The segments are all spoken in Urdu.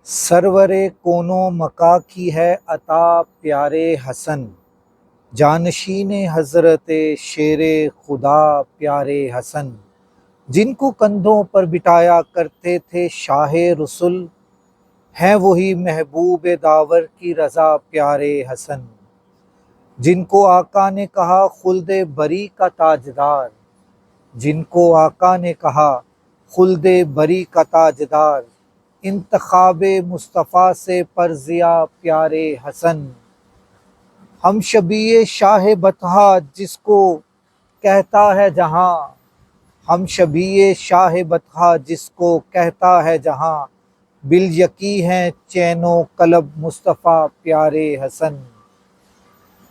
سرور کونو مکا کی ہے عطا پیارے حسن، جانشین حضرت شیر خدا پیارے حسن، جن کو کندھوں پر بٹھایا کرتے تھے شاہ رسول، ہیں وہی محبوب داور کی رضا پیارے حسن، جن کو آقا نے کہا خلد بری کا تاجدار، جن کو آقا نے کہا خلد بری کا تاجدار، انتخاب مصطفیٰ سے پرزیا پیارے حسن، ہم شبیہ شاہ بطحہ جس کو کہتا ہے جہاں، ہم شبیہ شاہ بطحہ جس کو کہتا ہے جہاں، بالیقین ہیں چین و قلب مصطفیٰ پیارے حسن،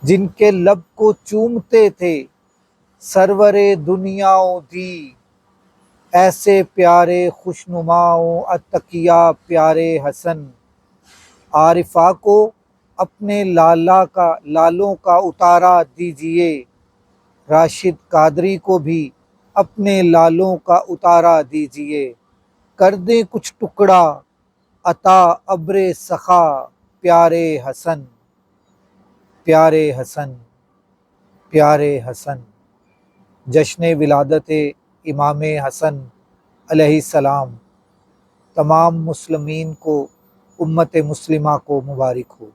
جن کے لب کو چومتے تھے سرور دنیا و دی، ایسے پیارے خوشنماؤں اتقیا پیارے حسن، عارفہ کو اپنے لالوں کا اتارا دیجئے، راشد قادری کو بھی اپنے لالوں کا اتارا دیجئے، کر دیں کچھ ٹکڑا عطا ابر سخا پیارے حسن، پیارے حسن، پیارے حسن۔ جشن ولادت امام حسن علیہ السلام تمام مسلمین کو، امت مسلمہ کو مبارک ہو۔